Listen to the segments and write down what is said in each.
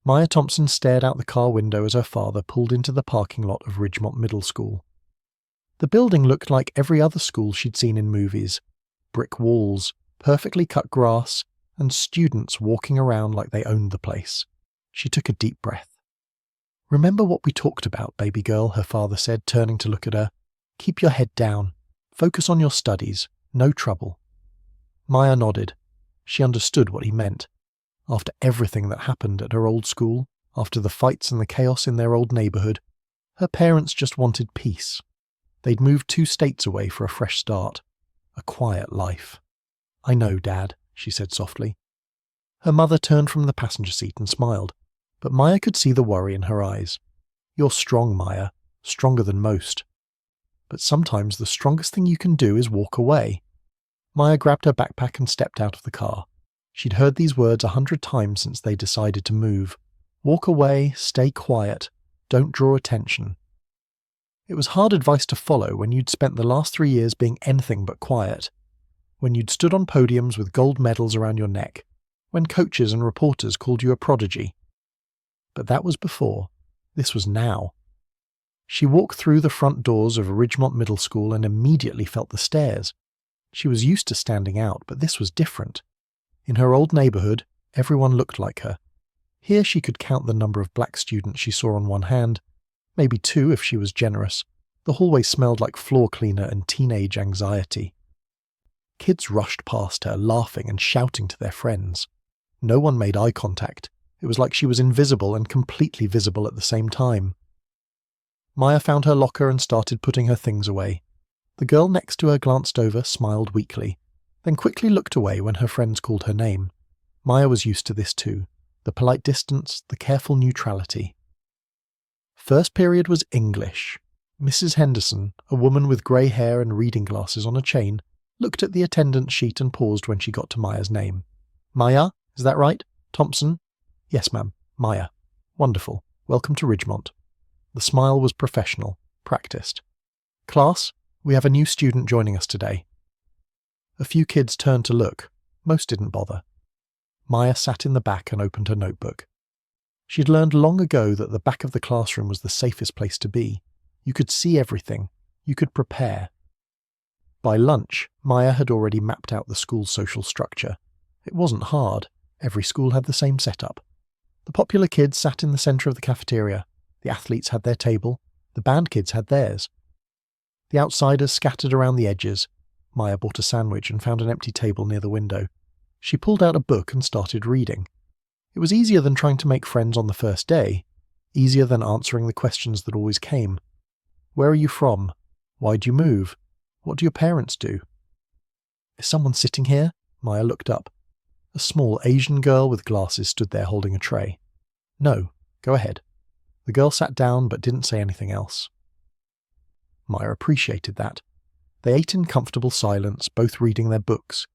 Maya Thompson stared out the car window as her father pulled into the parking lot of Ridgemont Middle School. The building looked like every other school she'd seen in movies. Brick walls, perfectly cut grass, and students walking around like they owned the place. She took a deep breath. "Remember what we talked about, baby girl," her father said, turning to look at her. "Keep your head down. Focus on your studies. No trouble." Maya nodded. She understood what he meant. After everything that happened at her old school, after the fights and the chaos in their old neighborhood, her parents just wanted peace. They'd moved 2 states away for a fresh start. A quiet life. "I know, Dad," she said softly. Her mother turned from the passenger seat and smiled, but Maya could see the worry in her eyes. "You're strong, Maya, stronger than most. But sometimes the strongest thing you can do is walk away." Maya grabbed her backpack and stepped out of the car. She'd heard these words 100 times since they decided to move. Walk away, stay quiet, don't draw attention. It was hard advice to follow when you'd spent the last 3 years being anything but quiet. When you'd stood on podiums with gold medals around your neck. When coaches and reporters called you a prodigy. But that was before. This was now. She walked through the front doors of Ridgemont Middle School and immediately felt the stares. She was used to standing out, but this was different. In her old neighborhood, everyone looked like her. Here she could count the number of black students she saw on one hand, maybe 2 if she was generous. The hallway smelled like floor cleaner and teenage anxiety. Kids rushed past her, laughing and shouting to their friends. No one made eye contact. It was like she was invisible and completely visible at the same time. Maya found her locker and started putting her things away. The girl next to her glanced over, smiled weakly, then quickly looked away when her friends called her name. Maya was used to this too. The polite distance, the careful neutrality. First period was English. Mrs. Henderson, a woman with grey hair and reading glasses on a chain, looked at the attendance sheet and paused when she got to Maya's name. "Maya, is that right? Thompson?" "Yes, ma'am. Maya." "Wonderful. Welcome to Ridgemont." The smile was professional, practiced. "Class, we have a new student joining us today." A few kids turned to look. Most didn't bother. Maya sat in the back and opened her notebook. She'd learned long ago that the back of the classroom was the safest place to be. You could see everything. You could prepare. By lunch, Maya had already mapped out the school's social structure. It wasn't hard. Every school had the same setup. The popular kids sat in the centre of the cafeteria. The athletes had their table. The band kids had theirs. The outsiders scattered around the edges. Maya bought a sandwich and found an empty table near the window. She pulled out a book and started reading. It was easier than trying to make friends on the first day. Easier than answering the questions that always came. Where are you from? Why'd you move? What do your parents do? Is someone sitting here? Maya looked up. A small Asian girl with glasses stood there holding a tray. No, go ahead. The girl sat down but didn't say anything else. Maya appreciated that. They ate in comfortable silence, both reading their books.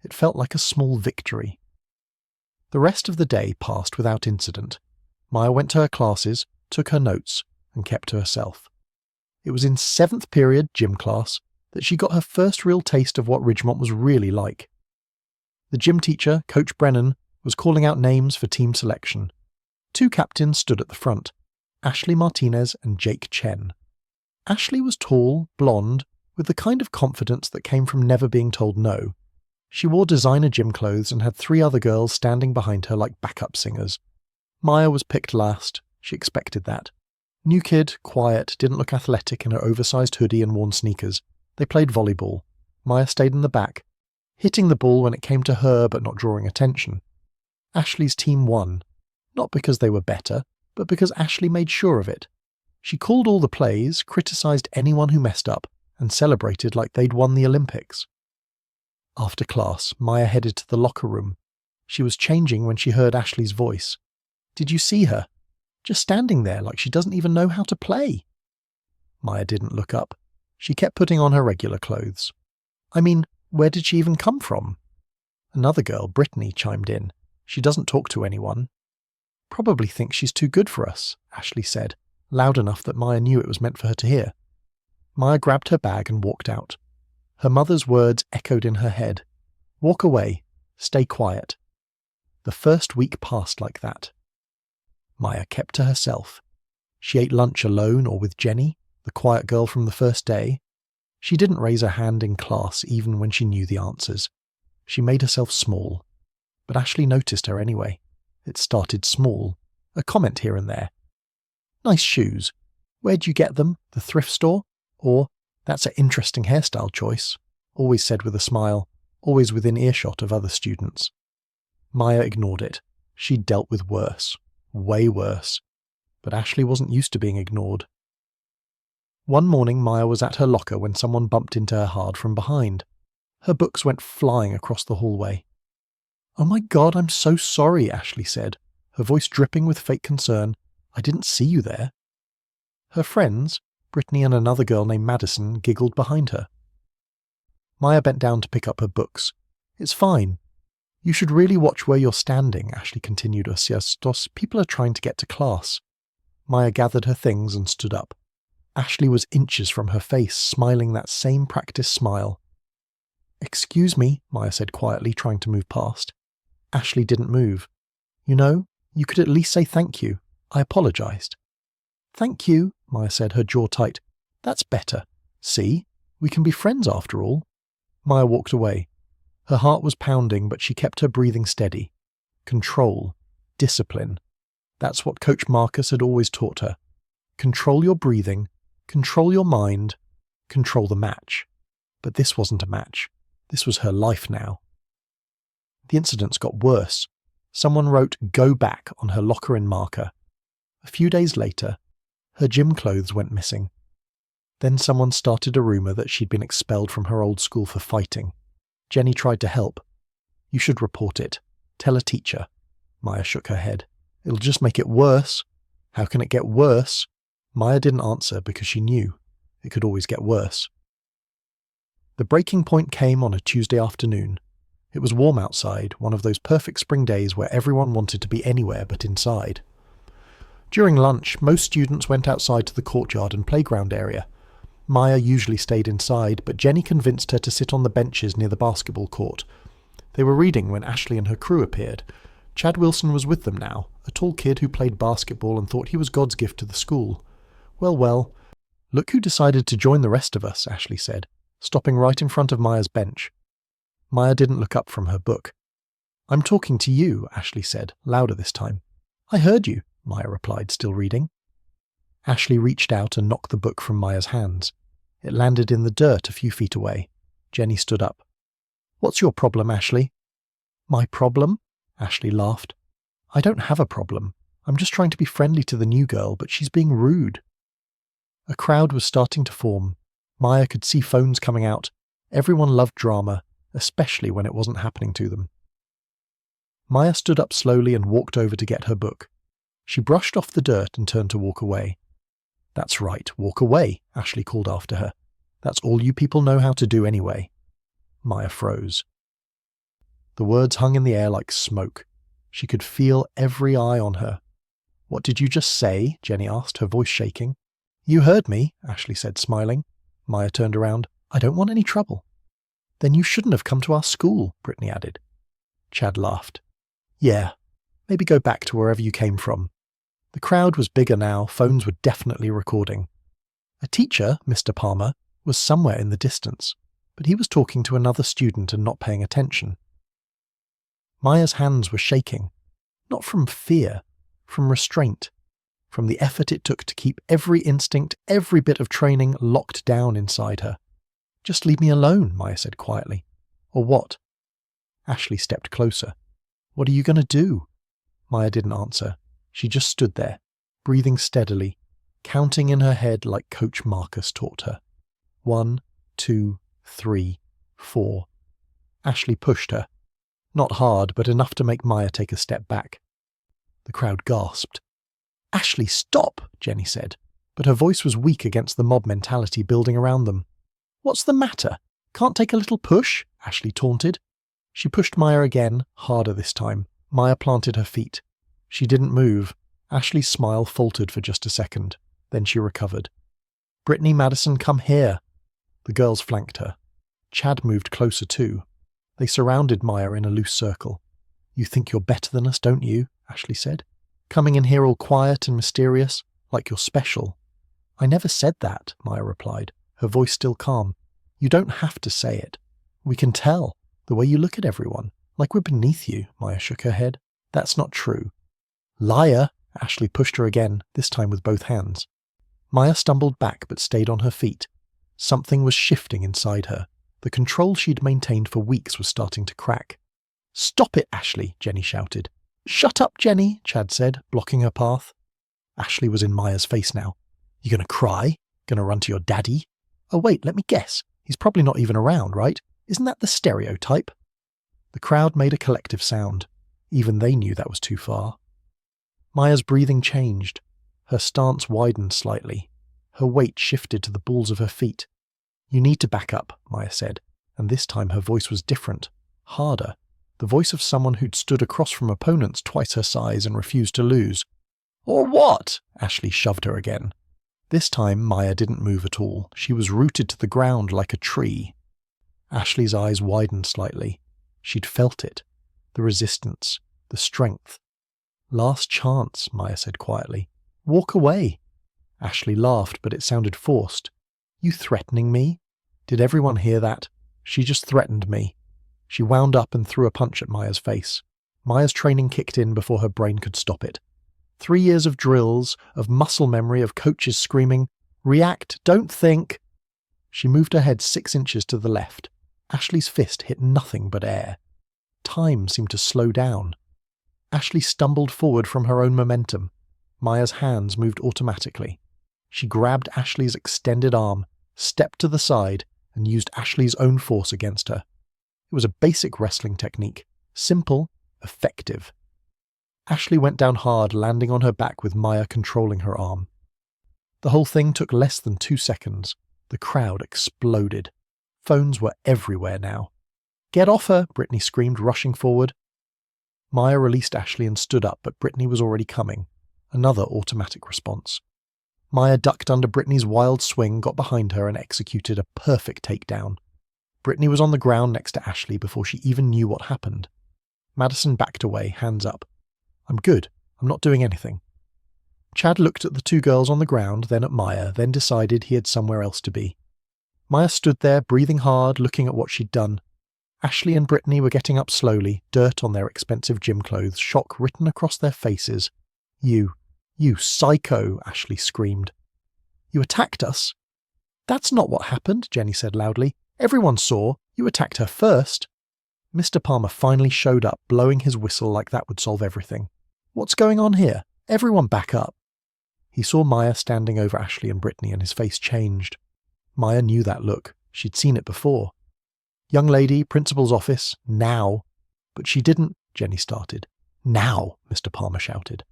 It felt like a small victory. The rest of the day passed without incident. Maya went to her classes, took her notes, and kept to herself. It was in 7th period gym class that she got her first real taste of what Ridgemont was really like. The gym teacher, Coach Brennan, was calling out names for team selection. 2 captains stood at the front, Ashley Martinez and Jake Chen. Ashley was tall, blonde, with the kind of confidence that came from never being told no. She wore designer gym clothes and had 3 other girls standing behind her like backup singers. Maya was picked last. She expected that. New kid, quiet, didn't look athletic in her oversized hoodie and worn sneakers. They played volleyball. Maya stayed in the back, hitting the ball when it came to her but not drawing attention. Ashley's team won. Not because they were better, but because Ashley made sure of it. She called all the plays, criticized anyone who messed up, and celebrated like they'd won the Olympics. After class, Maya headed to the locker room. She was changing when she heard Ashley's voice. "Did you see her? Just standing there like she doesn't even know how to play." Maya didn't look up. She kept putting on her regular clothes. "I mean, where did she even come from?" Another girl, Brittany, chimed in. "She doesn't talk to anyone." "Probably thinks she's too good for us," Ashley said, loud enough that Maya knew it was meant for her to hear. Maya grabbed her bag and walked out. Her mother's words echoed in her head. Walk away. Stay quiet. The first week passed like that. Maya kept to herself. She ate lunch alone or with Jenny, the quiet girl from the first day. She didn't raise her hand in class even when she knew the answers. She made herself small. But Ashley noticed her anyway. It started small, a comment here and there. Nice shoes. Where'd you get them? The thrift store? Or, that's an interesting hairstyle choice, always said with a smile, always within earshot of other students. Maya ignored it. She'd dealt with worse. Way worse. But Ashley wasn't used to being ignored. One morning Maya was at her locker when someone bumped into her hard from behind. Her books went flying across the hallway. "Oh my God, I'm so sorry," Ashley said, her voice dripping with fake concern. "I didn't see you there." Her friends, Brittany and another girl named Madison, giggled behind her. Maya bent down to pick up her books. "It's fine. You should really watch where you're standing," Ashley continued. "People are trying to get to class." Maya gathered her things and stood up. Ashley was inches from her face, smiling that same practiced smile. "Excuse me," Maya said quietly, trying to move past. Ashley didn't move. "You know, you could at least say thank you. I apologized." "Thank you," Maya said, her jaw tight. "That's better. See, we can be friends after all." Maya walked away. Her heart was pounding, but she kept her breathing steady. Control. Discipline. That's what Coach Marcus had always taught her. Control your breathing, control your mind, control the match. But this wasn't a match. This was her life now. The incidents got worse. Someone wrote "Go back" on her locker in marker. A few days later, her gym clothes went missing. Then someone started a rumour that she'd been expelled from her old school for fighting. Jenny tried to help. "You should report it. Tell a teacher." Maya shook her head. "It'll just make it worse." "How can it get worse?" Maya didn't answer because she knew it could always get worse. The breaking point came on a Tuesday afternoon. It was warm outside, one of those perfect spring days where everyone wanted to be anywhere but inside. During lunch, most students went outside to the courtyard and playground area. Maya usually stayed inside, but Jenny convinced her to sit on the benches near the basketball court. They were reading when Ashley and her crew appeared. Chad Wilson was with them now, a tall kid who played basketball and thought he was God's gift to the school. Well, look who decided to join the rest of us," Ashley said, stopping right in front of Maya's bench. Maya didn't look up from her book. "I'm talking to you," Ashley said, louder this time. "I heard you," Maya replied, still reading. Ashley reached out and knocked the book from Maya's hands. It landed in the dirt a few feet away. Jenny stood up. "What's your problem, Ashley?" "My problem?" Ashley laughed. "I don't have a problem. I'm just trying to be friendly to the new girl, but she's being rude." A crowd was starting to form. Maya could see phones coming out. Everyone loved drama, especially when it wasn't happening to them. Maya stood up slowly and walked over to get her book. She brushed off the dirt and turned to walk away. "That's right, walk away," Ashley called after her. "That's all you people know how to do anyway." Maya froze. The words hung in the air like smoke. She could feel every eye on her. "What did you just say?" Jenny asked, her voice shaking. "You heard me," Ashley said, smiling. Maya turned around. "I don't want any trouble." "Then you shouldn't have come to our school," Brittany added. Chad laughed. "Yeah, maybe go back to wherever you came from." The crowd was bigger now, phones were definitely recording. A teacher, Mr. Palmer, was somewhere in the distance, but he was talking to another student and not paying attention. Maya's hands were shaking, not from fear, from restraint, from the effort it took to keep every instinct, every bit of training locked down inside her. "Just leave me alone," Maya said quietly. "Or what?" Ashley stepped closer. "What are you going to do?" Maya didn't answer. She just stood there, breathing steadily, counting in her head like Coach Marcus taught her. 1, 2, 3, 4. Ashley pushed her. Not hard, but enough to make Maya take a step back. The crowd gasped. "Ashley, stop," Jenny said, but her voice was weak against the mob mentality building around them. "What's the matter? Can't take a little push?" Ashley taunted. She pushed Maya again, harder this time. Maya planted her feet. She didn't move. Ashley's smile faltered for just a second. Then she recovered. "Brittany, Madison, come here." The girls flanked her. Chad moved closer too. They surrounded Maya in a loose circle. "You think you're better than us, don't you?" Ashley said. Coming in here all quiet and mysterious, like you're special." "I never said that," Maya replied, her voice still calm. "You don't have to say it. We can tell, the way you look at everyone, like we're beneath you." Maya shook her head. "That's not true." "Liar!" Ashley pushed her again, this time with both hands. Maya stumbled back but stayed on her feet. Something was shifting inside her. The control she'd maintained for weeks was starting to crack. "Stop it, Ashley," Jenny shouted. "Shut up, Jenny," Chad said, blocking her path. Ashley was in Maya's face now. "You gonna cry? Gonna run to your daddy? Oh wait, let me guess. He's probably not even around, right? Isn't that the stereotype?" The crowd made a collective sound. Even they knew that was too far. Maya's breathing changed. Her stance widened slightly. Her weight shifted to the balls of her feet. "You need to back up," Maya said, and this time her voice was different, harder, the voice of someone who'd stood across from opponents twice her size and refused to lose. "Or what?" Ashley shoved her again. This time Maya didn't move at all. She was rooted to the ground like a tree. Ashley's eyes widened slightly. She'd felt it. The resistance. The strength. "Last chance," Maya said quietly. "Walk away." Ashley laughed, but it sounded forced. "You threatening me?" Did everyone hear that? She just threatened me. She wound up and threw a punch at Maya's face. Maya's training kicked in before her brain could stop it. 3 years of drills, of muscle memory, of coaches screaming, "React, don't think." She moved her head 6 inches to the left. Ashley's fist hit nothing but air. Time seemed to slow down. Ashley stumbled forward from her own momentum. Maya's hands moved automatically. She grabbed Ashley's extended arm, stepped to the side, and used Ashley's own force against her. It was a basic wrestling technique. Simple, effective. Ashley went down hard, landing on her back with Maya controlling her arm. The whole thing took less than 2 seconds. The crowd exploded. Phones were everywhere now. "Get off her!" Brittany screamed, rushing forward. Maya released Ashley and stood up, but Brittany was already coming. Another automatic response. Maya ducked under Brittany's wild swing, got behind her, and executed a perfect takedown. Brittany was on the ground next to Ashley before she even knew what happened. Madison backed away, hands up. "I'm good. I'm not doing anything." Chad looked at the 2 girls on the ground, then at Maya, then decided he had somewhere else to be. Maya stood there, breathing hard, looking at what she'd done. Ashley and Brittany were getting up slowly, dirt on their expensive gym clothes, shock written across their faces. You psycho," Ashley screamed. "You attacked us?" "That's not what happened," Jenny said loudly. "Everyone saw. You attacked her first." Mr. Palmer finally showed up, blowing his whistle like that would solve everything. "What's going on here? Everyone back up." He saw Maya standing over Ashley and Brittany, and his face changed. Maya knew that look. She'd seen it before. "Young lady, principal's office, now." "But she didn't," Jenny started. "Now," Mr. Palmer shouted.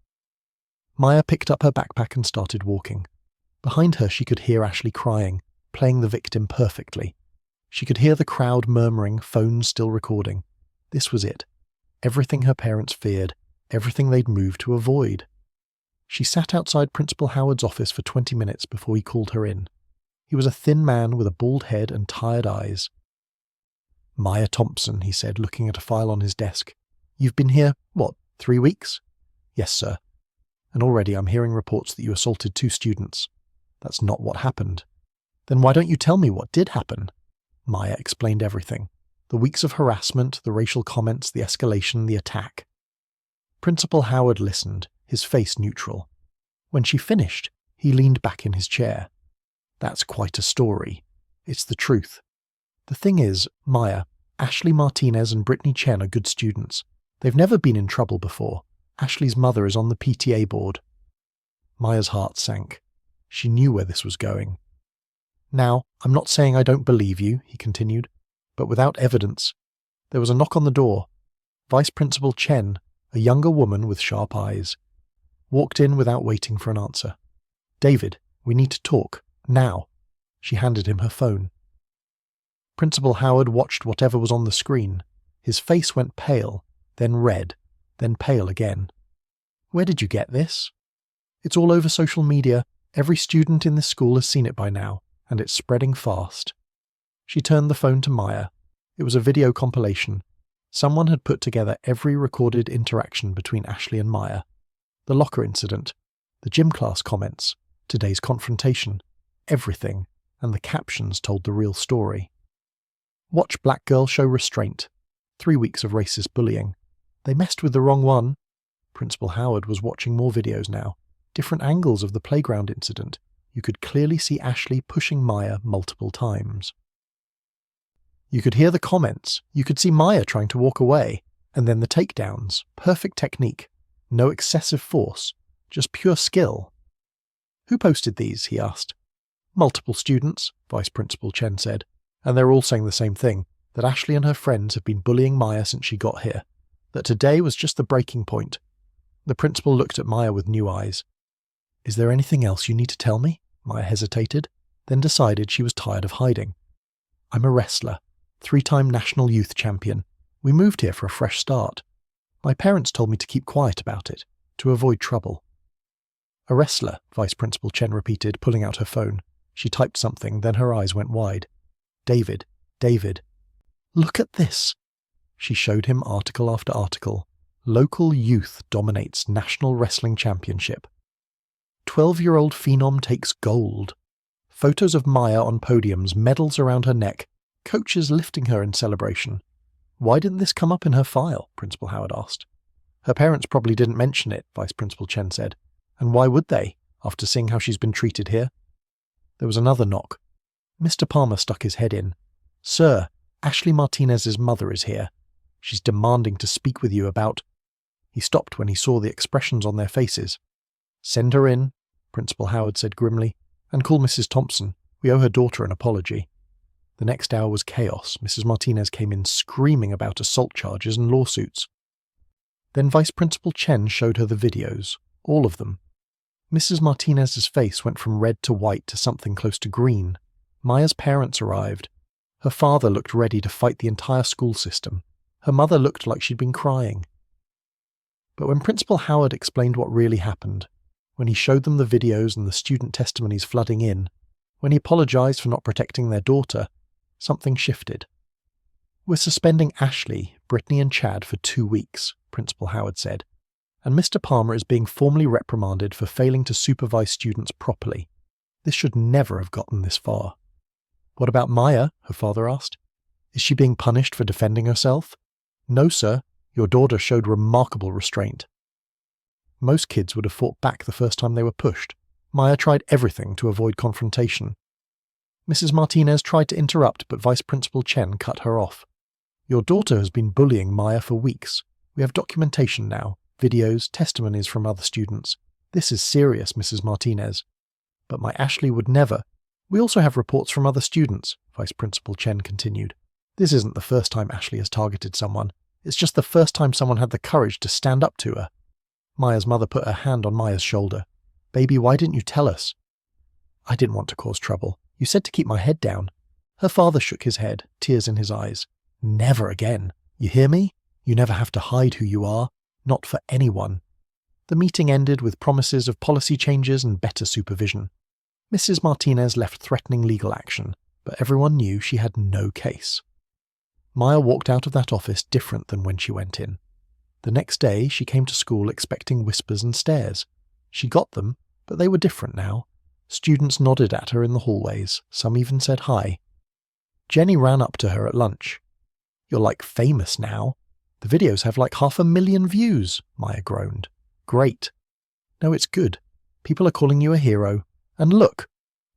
Maya picked up her backpack and started walking. Behind her she could hear Ashley crying, playing the victim perfectly. She could hear the crowd murmuring, phones still recording. This was it. Everything her parents feared, everything they'd moved to avoid. She sat outside Principal Howard's office for 20 minutes before he called her in. He was a thin man with a bald head and tired eyes. "Maya Thompson," he said, looking at a file on his desk. "You've been here, 3 weeks?" "Yes, sir. And already I'm hearing reports that you assaulted 2 students. That's not what happened." "Then why don't you tell me what did happen?" Maya explained everything. The weeks of harassment, the racial comments, the escalation, the attack. Principal Howard listened, his face neutral. When she finished, he leaned back in his chair. "That's quite a story. It's the truth. The thing is, Maya, Ashley Martinez and Brittany Chen are good students. They've never been in trouble before. Ashley's mother is on the PTA board." Maya's heart sank. She knew where this was going. "Now, I'm not saying I don't believe you," he continued, "but without evidence." There was a knock on the door. Vice Principal Chen, a younger woman with sharp eyes, walked in without waiting for an answer. "David, we need to talk. Now." She handed him her phone. Principal Howard watched whatever was on the screen. His face went pale, then red, then pale again. "Where did you get this?" "It's all over social media. Every student in this school has seen it by now, and it's spreading fast." She turned the phone to Maya. It was a video compilation. Someone had put together every recorded interaction between Ashley and Maya. The locker incident, the gym class comments, today's confrontation, everything, and the captions told the real story. Watch black girl show restraint. 3 weeks of racist bullying. They messed with the wrong one. Principal Howard was watching more videos now. Different angles of the playground incident. You could clearly see Ashley pushing Maya multiple times. You could hear the comments. You could see Maya trying to walk away. And then the takedowns. Perfect technique. No excessive force. Just pure skill. Who posted these? He asked. Multiple students, Vice Principal Chen said. And they're all saying the same thing, that Ashley and her friends have been bullying Maya since she got here. That today was just the breaking point. The principal looked at Maya with new eyes. Is there anything else you need to tell me? Maya hesitated, then decided she was tired of hiding. I'm a wrestler, 3-time national youth champion. We moved here for a fresh start. My parents told me to keep quiet about it, to avoid trouble. A wrestler, Vice Principal Chen repeated, pulling out her phone. She typed something, then her eyes went wide. David. Look at this. She showed him article after article. Local youth dominates National Wrestling Championship. 12-year-old phenom takes gold. Photos of Maya on podiums, medals around her neck, coaches lifting her in celebration. Why didn't this come up in her file? Principal Howard asked. Her parents probably didn't mention it, Vice Principal Chen said. And why would they, after seeing how she's been treated here? There was another knock. Mr. Palmer stuck his head in. Sir, Ashley Martinez's mother is here. She's demanding to speak with you about... He stopped when he saw the expressions on their faces. Send her in, Principal Howard said grimly, and call Mrs. Thompson. We owe her daughter an apology. The next hour was chaos. Mrs. Martinez came in screaming about assault charges and lawsuits. Then Vice Principal Chen showed her the videos, all of them. Mrs. Martinez's face went from red to white to something close to green. Maya's parents arrived. Her father looked ready to fight the entire school system. Her mother looked like she'd been crying. But when Principal Howard explained what really happened, when he showed them the videos and the student testimonies flooding in, when he apologized for not protecting their daughter, something shifted. We're suspending Ashley, Brittany and Chad for 2 weeks, Principal Howard said, and Mr. Palmer is being formally reprimanded for failing to supervise students properly. This should never have gotten this far. What about Maya? Her father asked. Is she being punished for defending herself? No, sir. Your daughter showed remarkable restraint. Most kids would have fought back the first time they were pushed. Maya tried everything to avoid confrontation. Mrs. Martinez tried to interrupt, but Vice Principal Chen cut her off. Your daughter has been bullying Maya for weeks. We have documentation now, videos, testimonies from other students. This is serious, Mrs. Martinez. But my Ashley would never. We also have reports from other students, Vice Principal Chen continued. This isn't the first time Ashley has targeted someone. It's just the first time someone had the courage to stand up to her. Maya's mother put her hand on Maya's shoulder. Baby, why didn't you tell us? I didn't want to cause trouble. You said to keep my head down. Her father shook his head, tears in his eyes. Never again. You hear me? You never have to hide who you are. Not for anyone. The meeting ended with promises of policy changes and better supervision. Mrs. Martinez left threatening legal action, but everyone knew she had no case. Maya walked out of that office different than when she went in. The next day, she came to school expecting whispers and stares. She got them, but they were different now. Students nodded at her in the hallways. Some even said hi. Jenny ran up to her at lunch. You're like famous now. The videos have like 500,000 views, Maya groaned. Great. No, it's good. People are calling you a hero. And look,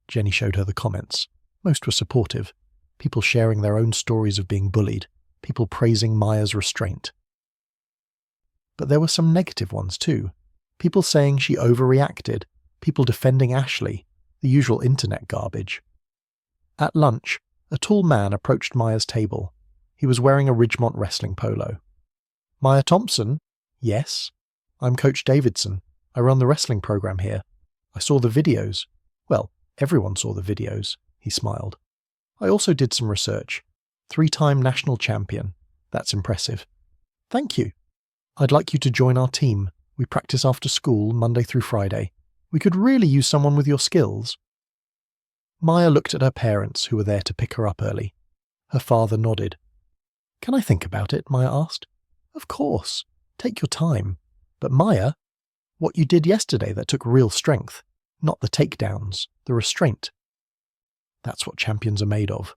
Jenny showed her the comments. Most were supportive. People sharing their own stories of being bullied. People praising Maya's restraint. But there were some negative ones too. People saying she overreacted. People defending Ashley. The usual internet garbage. At lunch, a tall man approached Maya's table. He was wearing a Ridgemont wrestling polo. Maya Thompson? Yes. I'm Coach Davidson. I run the wrestling program here. I saw the videos. Well, everyone saw the videos. He smiled. I also did some research. 3-time national champion. That's impressive. Thank you. I'd like you to join our team. We practice after school, Monday through Friday. We could really use someone with your skills. Maya looked at her parents, who were there to pick her up early. Her father nodded. Can I think about it? Maya asked. Of course. Take your time. But Maya, What you did yesterday that took real strength, not the takedowns, the restraint. That's what champions are made of.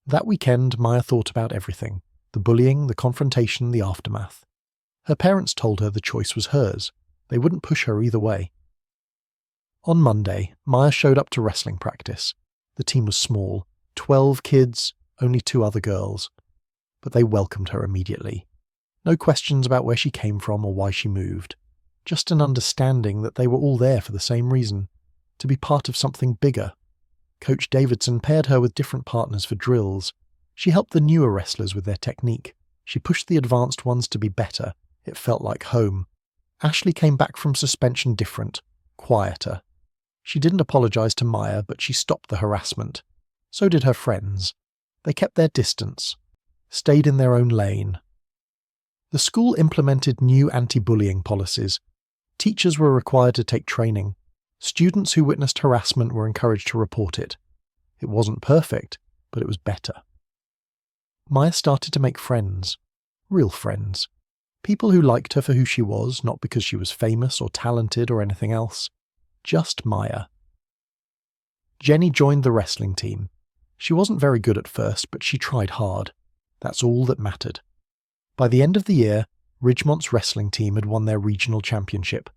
That weekend, Maya thought about everything. The bullying, the confrontation, the aftermath. Her parents told her the choice was hers. They wouldn't push her either way. On Monday, Maya showed up to wrestling practice. The team was small, 12 kids, only 2 other girls. But they welcomed her immediately. No questions about where she came from or why she moved. Just an understanding that they were all there for the same reason, to be part of something bigger. Coach Davidson paired her with different partners for drills. She helped the newer wrestlers with their technique. She pushed the advanced ones to be better. It felt like home. Ashley came back from suspension different, quieter. She didn't apologize to Maya, but she stopped the harassment. So did her friends. They kept their distance, stayed in their own lane. The school implemented new anti-bullying policies. Teachers were required to take training. Students who witnessed harassment were encouraged to report it. It wasn't perfect, but it was better. Maya started to make friends. Real friends. People who liked her for who she was, not because she was famous or talented or anything else. Just Maya. Jenny joined the wrestling team. She wasn't very good at first, but she tried hard. That's all that mattered. By the end of the year, Ridgemont's wrestling team had won their regional championship.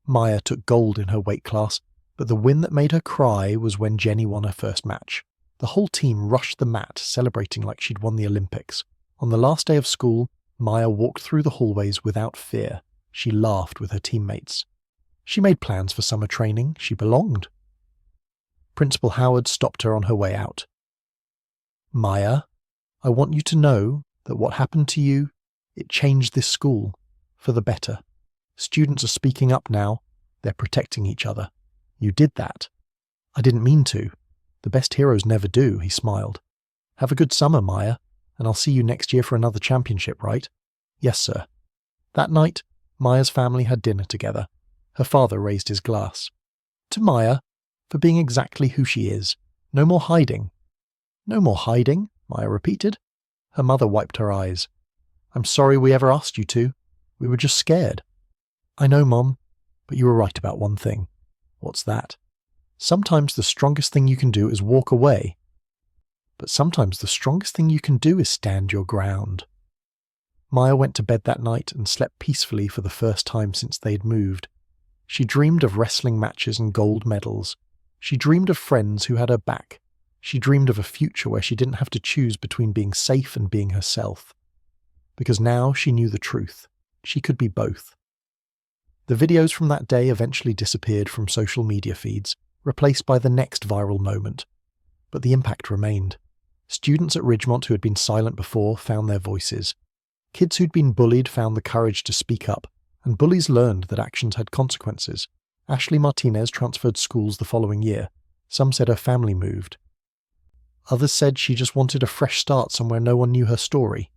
Maya took gold in her weight class, but the win that made her cry was when Jenny won her first match. The whole team rushed the mat, celebrating like she'd won the Olympics. On the last day of school, Maya walked through the hallways without fear. She laughed with her teammates. She made plans for summer training. She belonged. Principal Howard stopped her on her way out. Maya, I want you to know that what happened to you, it changed this school for the better. Students are speaking up now. They're protecting each other. You did that. I didn't mean to. The best heroes never do, he smiled. Have a good summer, Maya, and I'll see you next year for another championship, right? Yes, sir. That night, Maya's family had dinner together. Her father raised his glass. To Maya, for being exactly who she is. No more hiding. No more hiding, Maya repeated. Her mother wiped her eyes. I'm sorry we ever asked you to. We were just scared. I know, Mom, but you were right about one thing. What's that? Sometimes the strongest thing you can do is walk away. But sometimes the strongest thing you can do is stand your ground. Maya went to bed that night and slept peacefully for the first time since they'd moved. She dreamed of wrestling matches and gold medals. She dreamed of friends who had her back. She dreamed of a future where she didn't have to choose between being safe and being herself. Because now she knew the truth. She could be both. The videos from that day eventually disappeared from social media feeds, replaced by the next viral moment. But the impact remained. Students at Ridgemont who had been silent before found their voices. Kids who'd been bullied found the courage to speak up, and bullies learned that actions had consequences. Ashley Martinez transferred schools the following year. Some said her family moved. Others said she just wanted a fresh start somewhere no one knew her story.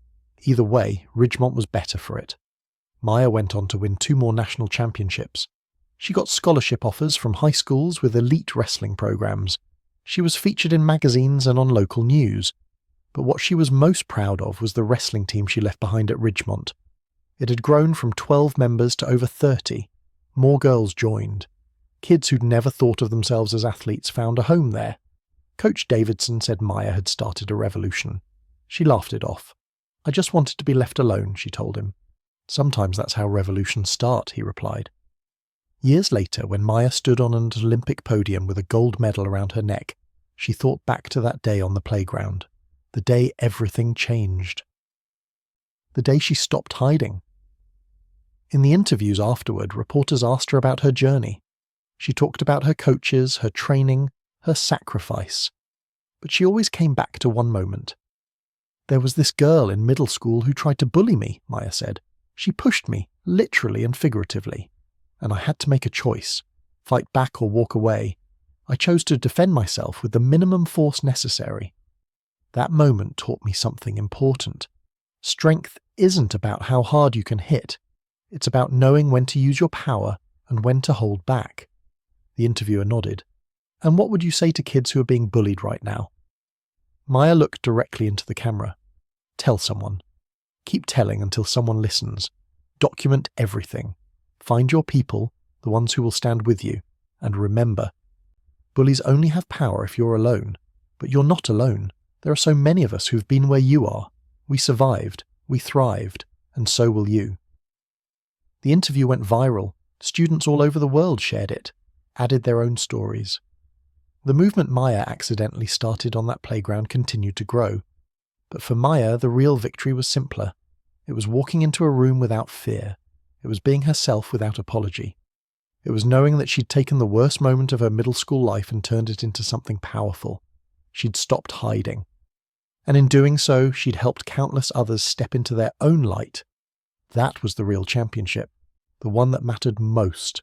Either way, Ridgemont was better for it. Maya went on to win 2 more national championships. She got scholarship offers from high schools with elite wrestling programs. She was featured in magazines and on local news. But what she was most proud of was the wrestling team she left behind at Ridgemont. It had grown from 12 members to over 30. More girls joined. Kids who'd never thought of themselves as athletes found a home there. Coach Davidson said Maya had started a revolution. She laughed it off. I just wanted to be left alone, she told him. Sometimes that's how revolutions start, he replied. Years later, when Maya stood on an Olympic podium with a gold medal around her neck, she thought back to that day on the playground. The day everything changed. The day she stopped hiding. In the interviews afterward, reporters asked her about her journey. She talked about her coaches, her training, her sacrifice. But she always came back to one moment. There was this girl in middle school who tried to bully me, Maya said. She pushed me, literally and figuratively. And I had to make a choice. Fight back or walk away. I chose to defend myself with the minimum force necessary. That moment taught me something important. Strength isn't about how hard you can hit. It's about knowing when to use your power and when to hold back. The interviewer nodded. And what would you say to kids who are being bullied right now? Maya looked directly into the camera. Tell someone. Keep telling until someone listens. Document everything. Find your people, the ones who will stand with you, and remember, bullies only have power if you're alone. But you're not alone. There are so many of us who've been where you are. We survived, we thrived, and so will you. The interview went viral. Students all over the world shared it, added their own stories. The movement Maya accidentally started on that playground continued to grow. But for Maya, the real victory was simpler. It was walking into a room without fear. It was being herself without apology. It was knowing that she'd taken the worst moment of her middle school life and turned it into something powerful. She'd stopped hiding. And in doing so, she'd helped countless others step into their own light. That was the real championship, the one that mattered most